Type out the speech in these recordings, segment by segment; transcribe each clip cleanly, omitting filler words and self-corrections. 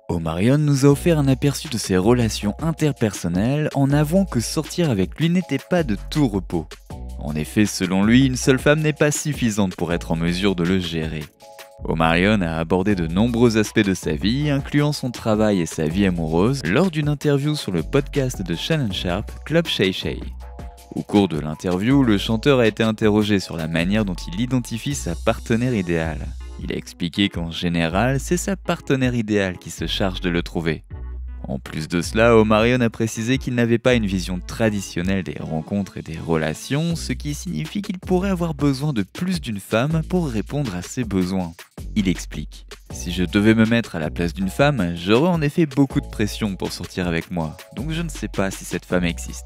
Omarion nous a offert un aperçu de ses relations interpersonnelles en avouant que sortir avec lui n'était pas de tout repos. En effet, selon lui, une seule femme n'est pas suffisante pour être en mesure de le gérer. Omarion a abordé de nombreux aspects de sa vie, incluant son travail et sa vie amoureuse, lors d'une interview sur le podcast de Shannon Sharpe, Club Shay Shay. Au cours de l'interview, le chanteur a été interrogé sur la manière dont il identifie sa partenaire idéale. Il a expliqué qu'en général, c'est sa partenaire idéale qui se charge de le trouver. En plus de cela, Omarion a précisé qu'il n'avait pas une vision traditionnelle des rencontres et des relations, ce qui signifie qu'il pourrait avoir besoin de plus d'une femme pour répondre à ses besoins. Il explique : « Si je devais me mettre à la place d'une femme, j'aurais en effet beaucoup de pression pour sortir avec moi, donc je ne sais pas si cette femme existe. »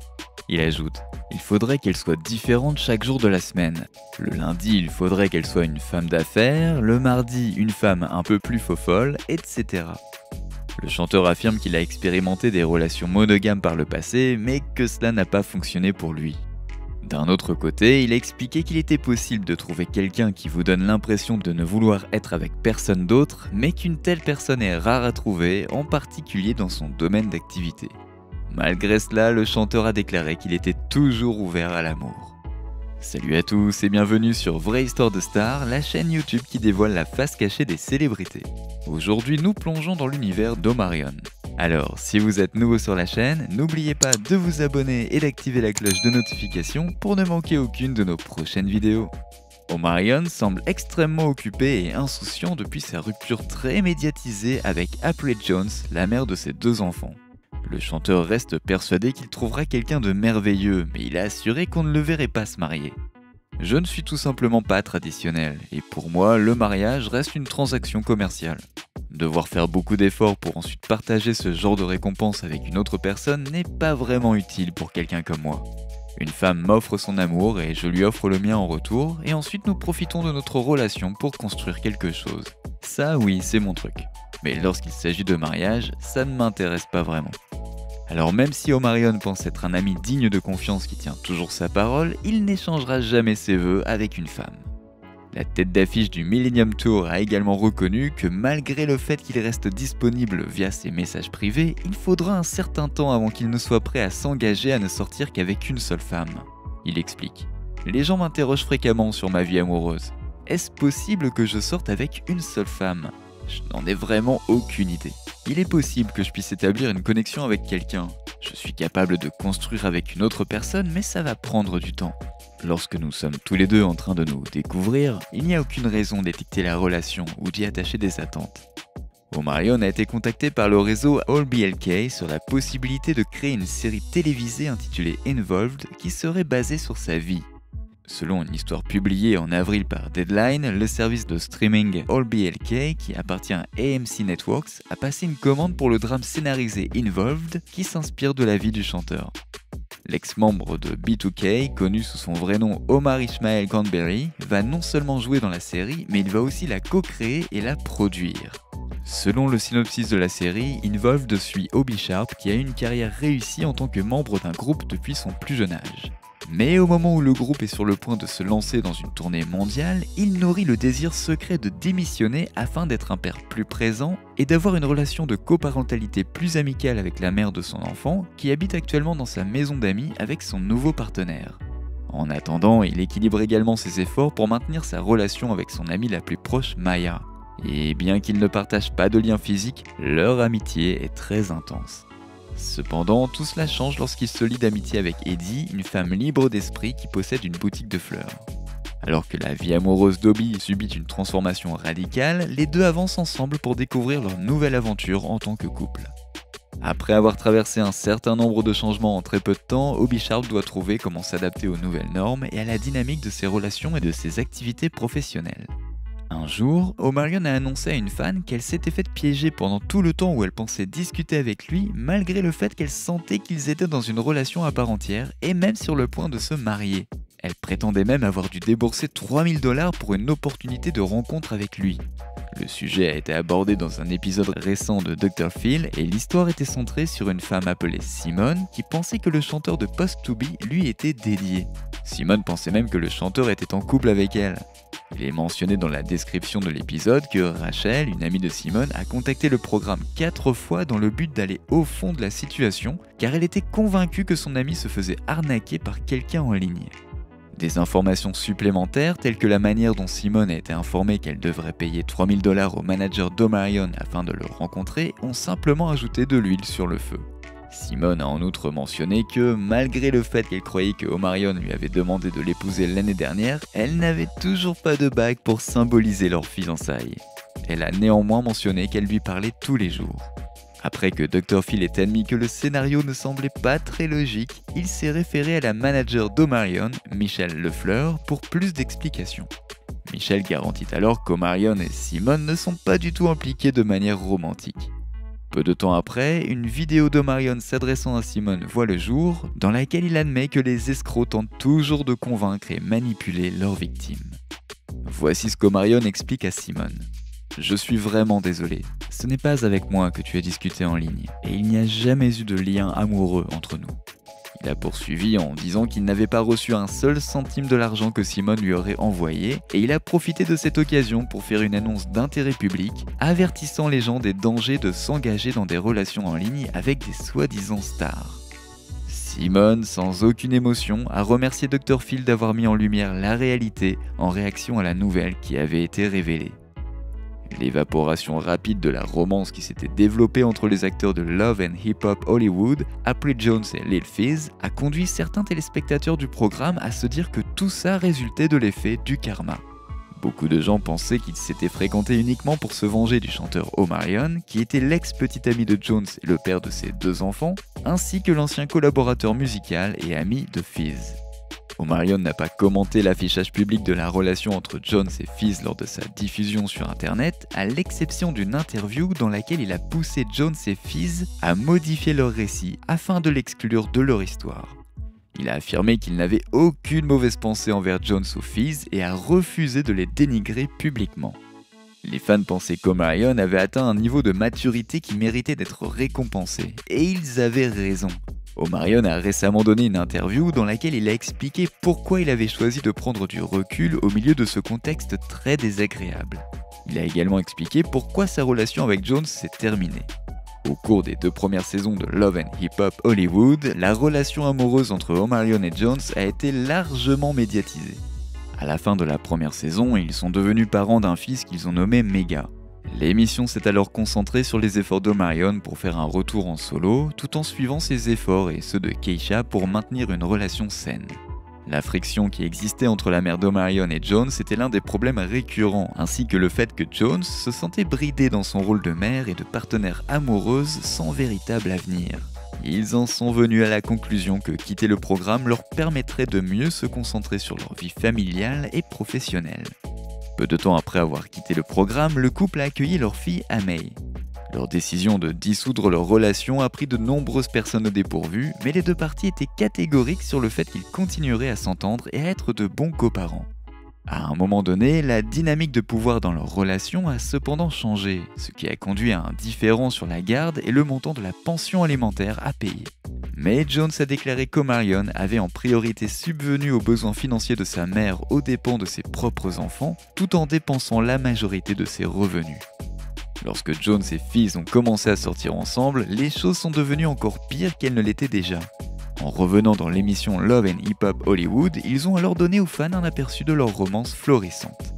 Il ajoute : « Il faudrait qu'elle soit différente chaque jour de la semaine. Le lundi, il faudrait qu'elle soit une femme d'affaires, le mardi, une femme un peu plus faux-folle, etc. » Le chanteur affirme qu'il a expérimenté des relations monogames par le passé, mais que cela n'a pas fonctionné pour lui. D'un autre côté, il a expliqué qu'il était possible de trouver quelqu'un qui vous donne l'impression de ne vouloir être avec personne d'autre, mais qu'une telle personne est rare à trouver, en particulier dans son domaine d'activité. Malgré cela, le chanteur a déclaré qu'il était toujours ouvert à l'amour. Salut à tous et bienvenue sur Vraie Histoire de Star, la chaîne YouTube qui dévoile la face cachée des célébrités. Aujourd'hui, nous plongeons dans l'univers d'Omarion. Alors, si vous êtes nouveau sur la chaîne, n'oubliez pas de vous abonner et d'activer la cloche de notification pour ne manquer aucune de nos prochaines vidéos. Omarion semble extrêmement occupé et insouciant depuis sa rupture très médiatisée avec April Jones, la mère de ses 2 enfants. Le chanteur reste persuadé qu'il trouvera quelqu'un de merveilleux, mais il a assuré qu'on ne le verrait pas se marier. « Je ne suis tout simplement pas traditionnel, et pour moi, le mariage reste une transaction commerciale. Devoir faire beaucoup d'efforts pour ensuite partager ce genre de récompense avec une autre personne n'est pas vraiment utile pour quelqu'un comme moi. Une femme m'offre son amour et je lui offre le mien en retour, et ensuite nous profitons de notre relation pour construire quelque chose. Ça oui, c'est mon truc. Mais lorsqu'il s'agit de mariage, ça ne m'intéresse pas vraiment. » Alors même si Omarion pense être un ami digne de confiance qui tient toujours sa parole, il n'échangera jamais ses vœux avec une femme. La tête d'affiche du Millennium Tour a également reconnu que malgré le fait qu'il reste disponible via ses messages privés, il faudra un certain temps avant qu'il ne soit prêt à s'engager à ne sortir qu'avec une seule femme. Il explique : « Les gens m'interrogent fréquemment sur ma vie amoureuse. Est-ce possible que je sorte avec une seule femme ? Je n'en ai vraiment aucune idée. Il est possible que je puisse établir une connexion avec quelqu'un. Je suis capable de construire avec une autre personne, mais ça va prendre du temps. Lorsque nous sommes tous les deux en train de nous découvrir, il n'y a aucune raison d'étiqueter la relation ou d'y attacher des attentes. » Omarion a été contacté par le réseau AllBLK sur la possibilité de créer une série télévisée intitulée Involved qui serait basée sur sa vie. Selon une histoire publiée en avril par Deadline, le service de streaming AllBLK, qui appartient à AMC Networks, a passé une commande pour le drame scénarisé Involved, qui s'inspire de la vie du chanteur. L'ex-membre de B2K, connu sous son vrai nom Omar Ishmael Granberry, va non seulement jouer dans la série, mais il va aussi la co-créer et la produire. Selon le synopsis de la série, Involved suit Obi Sharpe qui a eu une carrière réussie en tant que membre d'un groupe depuis son plus jeune âge. Mais au moment où le groupe est sur le point de se lancer dans une tournée mondiale, il nourrit le désir secret de démissionner afin d'être un père plus présent et d'avoir une relation de coparentalité plus amicale avec la mère de son enfant qui habite actuellement dans sa maison d'amis avec son nouveau partenaire. En attendant, il équilibre également ses efforts pour maintenir sa relation avec son amie la plus proche, Maya. Et bien qu'ils ne partagent pas de lien physique, leur amitié est très intense. Cependant, tout cela change lorsqu'il se lie d'amitié avec Eddie, une femme libre d'esprit qui possède une boutique de fleurs. Alors que la vie amoureuse d'Obi subit une transformation radicale, les deux avancent ensemble pour découvrir leur nouvelle aventure en tant que couple. Après avoir traversé un certain nombre de changements en très peu de temps, Obi Sharpe doit trouver comment s'adapter aux nouvelles normes et à la dynamique de ses relations et de ses activités professionnelles. Un jour, Omarion a annoncé à une fan qu'elle s'était faite piéger pendant tout le temps où elle pensait discuter avec lui, malgré le fait qu'elle sentait qu'ils étaient dans une relation à part entière et même sur le point de se marier. Elle prétendait même avoir dû débourser $3000 pour une opportunité de rencontre avec lui. Le sujet a été abordé dans un épisode récent de Dr. Phil et l'histoire était centrée sur une femme appelée Simone qui pensait que le chanteur de Post to Be lui était dédié. Simone pensait même que le chanteur était en couple avec elle. Il est mentionné dans la description de l'épisode que Rachel, une amie de Simone, a contacté le programme 4 fois dans le but d'aller au fond de la situation car elle était convaincue que son amie se faisait arnaquer par quelqu'un en ligne. Des informations supplémentaires, telles que la manière dont Simone a été informée qu'elle devrait payer 3 000 $ au manager d'Omarion afin de le rencontrer, ont simplement ajouté de l'huile sur le feu. Simone a en outre mentionné que, malgré le fait qu'elle croyait que Omarion lui avait demandé de l'épouser l'année dernière, elle n'avait toujours pas de bague pour symboliser leur fiançailles. Elle a néanmoins mentionné qu'elle lui parlait tous les jours. Après que Dr. Phil ait admis que le scénario ne semblait pas très logique, il s'est référé à la manager d'Omarion, Michelle Lefleur, pour plus d'explications. Michelle garantit alors qu'Omarion et Simone ne sont pas du tout impliqués de manière romantique. Peu de temps après, une vidéo d'Omarion s'adressant à Simone voit le jour, dans laquelle il admet que les escrocs tentent toujours de convaincre et manipuler leurs victimes. Voici ce qu'Omarion explique à Simone. Je suis vraiment désolé. Ce n'est pas avec moi que tu as discuté en ligne, et il n'y a jamais eu de lien amoureux entre nous. Il a poursuivi en disant qu'il n'avait pas reçu un seul centime de l'argent que Simone lui aurait envoyé, et il a profité de cette occasion pour faire une annonce d'intérêt public, avertissant les gens des dangers de s'engager dans des relations en ligne avec des soi-disant stars. Simone, sans aucune émotion, a remercié Dr. Phil d'avoir mis en lumière la réalité en réaction à la nouvelle qui avait été révélée. L'évaporation rapide de la romance qui s'était développée entre les acteurs de Love and Hip Hop Hollywood, April Jones et Lil Fizz, a conduit certains téléspectateurs du programme à se dire que tout ça résultait de l'effet du karma. Beaucoup de gens pensaient qu'ils s'étaient fréquentés uniquement pour se venger du chanteur Omarion, qui était l'ex-petit ami de Jones et le père de ses 2 enfants, ainsi que l'ancien collaborateur musical et ami de Fizz. Omarion n'a pas commenté l'affichage public de la relation entre Jones et Fizz lors de sa diffusion sur internet, à l'exception d'une interview dans laquelle il a poussé Jones et Fizz à modifier leur récit afin de l'exclure de leur histoire. Il a affirmé qu'il n'avait aucune mauvaise pensée envers Jones ou Fizz et a refusé de les dénigrer publiquement. Les fans pensaient qu'Omarion avait atteint un niveau de maturité qui méritait d'être récompensé, et ils avaient raison. Omarion a récemment donné une interview dans laquelle il a expliqué pourquoi il avait choisi de prendre du recul au milieu de ce contexte très désagréable. Il a également expliqué pourquoi sa relation avec Jones s'est terminée. Au cours des 2 premières saisons de Love and Hip Hop Hollywood, la relation amoureuse entre Omarion et Jones a été largement médiatisée. À la fin de la première saison, ils sont devenus parents d'un fils qu'ils ont nommé Mega. L'émission s'est alors concentrée sur les efforts d'Omarion pour faire un retour en solo, tout en suivant ses efforts et ceux de Keisha pour maintenir une relation saine. La friction qui existait entre la mère d'Omarion et Jones était l'un des problèmes récurrents, ainsi que le fait que Jones se sentait bridé dans son rôle de mère et de partenaire amoureuse sans véritable avenir. Ils en sont venus à la conclusion que quitter le programme leur permettrait de mieux se concentrer sur leur vie familiale et professionnelle. Peu de temps après avoir quitté le programme, le couple a accueilli leur fille Amei. Leur décision de dissoudre leur relation a pris de nombreuses personnes au dépourvu, mais les 2 parties étaient catégoriques sur le fait qu'ils continueraient à s'entendre et à être de bons coparents. À un moment donné, la dynamique de pouvoir dans leur relation a cependant changé, ce qui a conduit à un différend sur la garde et le montant de la pension alimentaire à payer. Mais Jones a déclaré qu'Omarion avait en priorité subvenu aux besoins financiers de sa mère aux dépens de ses propres enfants, tout en dépensant la majorité de ses revenus. Lorsque Jones et Fizz ont commencé à sortir ensemble, les choses sont devenues encore pires qu'elles ne l'étaient déjà. En revenant dans l'émission Love and Hip Hop Hollywood, ils ont alors donné aux fans un aperçu de leur romance florissante.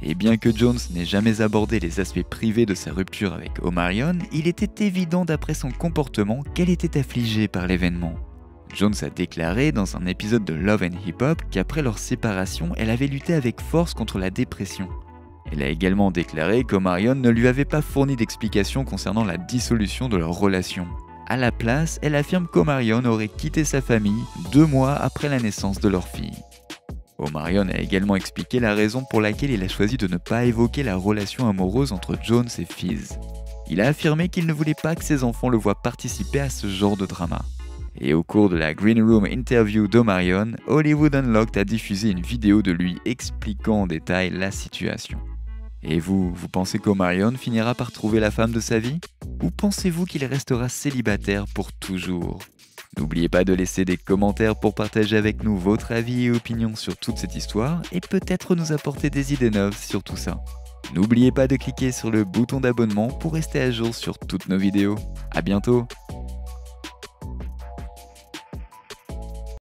Et bien que Jones n'ait jamais abordé les aspects privés de sa rupture avec Omarion, il était évident d'après son comportement qu'elle était affligée par l'événement. Jones a déclaré dans un épisode de Love and Hip Hop qu'après leur séparation, elle avait lutté avec force contre la dépression. Elle a également déclaré qu'Omarion ne lui avait pas fourni d'explications concernant la dissolution de leur relation. À la place, elle affirme qu'Omarion aurait quitté sa famille 2 mois après la naissance de leur fille. Omarion a également expliqué la raison pour laquelle il a choisi de ne pas évoquer la relation amoureuse entre Jones et Fizz. Il a affirmé qu'il ne voulait pas que ses enfants le voient participer à ce genre de drama. Et au cours de la Green Room interview d'Omarion, Hollywood Unlocked a diffusé une vidéo de lui expliquant en détail la situation. Et vous pensez qu'Omarion finira par trouver la femme de sa vie? Ou pensez-vous qu'il restera célibataire pour toujours? N'oubliez pas de laisser des commentaires pour partager avec nous votre avis et opinion sur toute cette histoire et peut-être nous apporter des idées neuves sur tout ça. N'oubliez pas de cliquer sur le bouton d'abonnement pour rester à jour sur toutes nos vidéos. À bientôt!